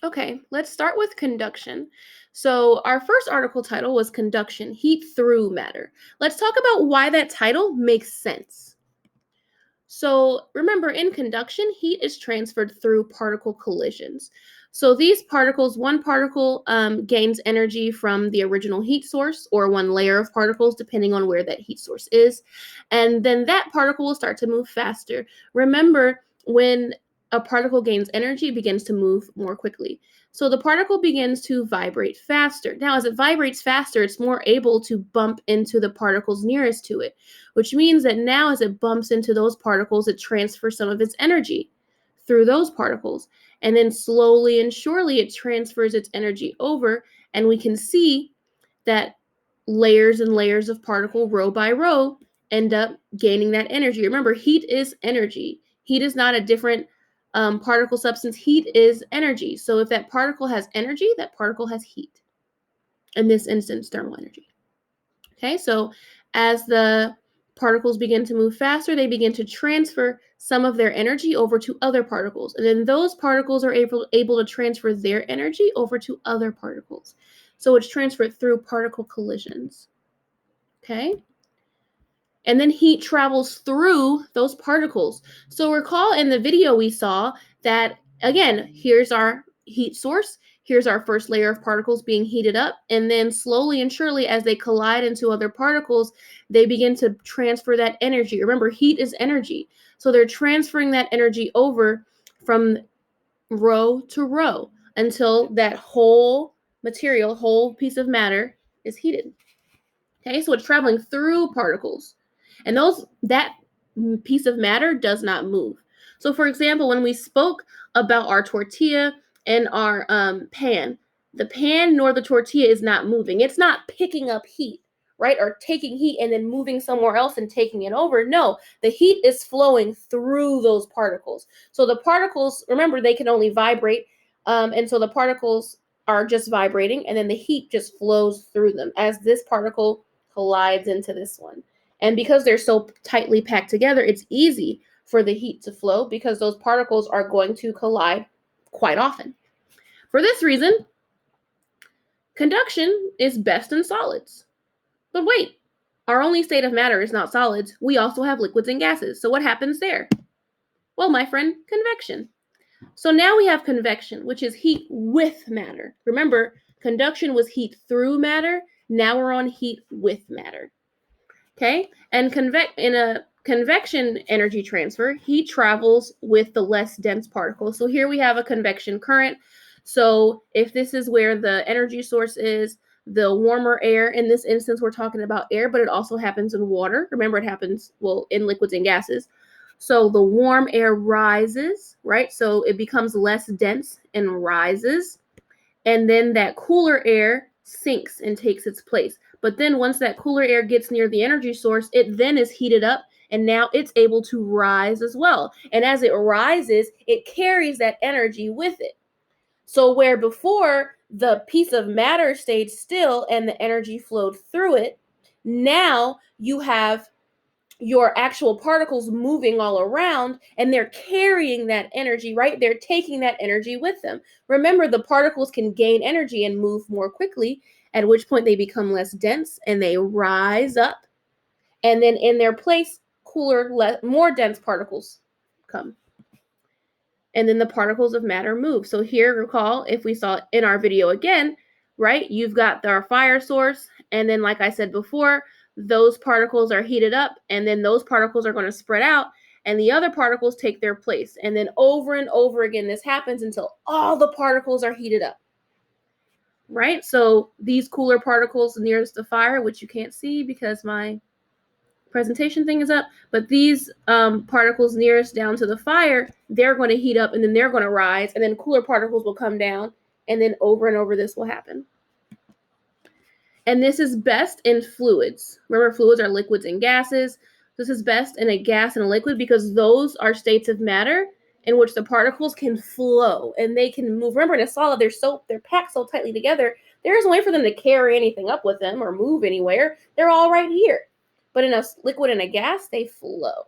Okay, let's start with conduction. So, our first article title was Conduction, Heat Through Matter. Let's talk about why that title makes sense. So, remember, in conduction, heat is transferred through particle collisions. So, these particles, one particle gains energy from the original heat source, or one layer of particles, depending on where that heat source is. And then that particle will start to move faster. Remember, when a particle gains energy, it begins to move more quickly. So the particle begins to vibrate faster. Now, as it vibrates faster, it's more able to bump into the particles nearest to it, which means that now as it bumps into those particles, it transfers some of its energy through those particles. And then slowly and surely it transfers its energy over, and we can see that layers and layers of particle, row by row, end up gaining that energy. Remember, heat is energy. Heat is not a different particle substance. Heat is energy. So if that particle has energy, that particle has heat. In this instance, thermal energy. Okay, so as the particles begin to move faster, they begin to transfer some of their energy over to other particles. And then those particles are able to transfer their energy over to other particles. So it's transferred through particle collisions. Okay? And then heat travels through those particles. So recall in the video we saw that, again, here's our heat source. Here's our first layer of particles being heated up. And then slowly and surely, as they collide into other particles, they begin to transfer that energy. Remember, heat is energy. So they're transferring that energy over from row to row until that whole material, whole piece of matter is heated. Okay, so it's traveling through particles. And that piece of matter does not move. So for example, when we spoke about our tortilla and our pan, the pan nor the tortilla is not moving. It's not picking up heat, right? Or taking heat and then moving somewhere else and taking it over. No, the heat is flowing through those particles. So the particles, remember, they can only vibrate. And so the particles are just vibrating, and then the heat just flows through them as this particle collides into this one. And because they're so tightly packed together, it's easy for the heat to flow because those particles are going to collide quite often. For this reason, conduction is best in solids. But wait, our only state of matter is not solids. We also have liquids and gases. So what happens there? Well, my friend, convection. So now we have convection, which is heat with matter. Remember, conduction was heat through matter. Now we're on heat with matter. Okay, and in a convection energy transfer, heat travels with the less dense particles. So here we have a convection current. So if this is where the energy source is, the warmer air, in this instance, we're talking about air, but it also happens in water. Remember, it happens, well, in liquids and gases. So the warm air rises, right? So it becomes less dense and rises. And then that cooler air sinks and takes its place. But then once that cooler air gets near the energy source, it then is heated up, and now it's able to rise as well. And as it rises, it carries that energy with it. So where before the piece of matter stayed still and the energy flowed through it, now you have your actual particles moving all around, and they're carrying that energy, right? They're taking that energy with them. Remember, the particles can gain energy and move more quickly, at which point they become less dense and they rise up. And then in their place, cooler, more dense particles come. And then the particles of matter move. So here, recall, if we saw in our video again, right, you've got our fire source, and then like I said before, those particles are heated up, and then those particles are going to spread out, and the other particles take their place. And then over and over again, this happens until all the particles are heated up, right? So these cooler particles nearest the fire, which you can't see because my presentation thing is up, but these particles nearest down to the fire, they're going to heat up, and then they're going to rise, and then cooler particles will come down, and then over this will happen. And this is best in fluids. Remember, fluids are liquids and gases. This is best in a gas and a liquid because those are states of matter in which the particles can flow and they can move. Remember, in a solid, they're packed so tightly together, there isn't a way for them to carry anything up with them or move anywhere. They're all right here. But in a liquid and a gas, they flow.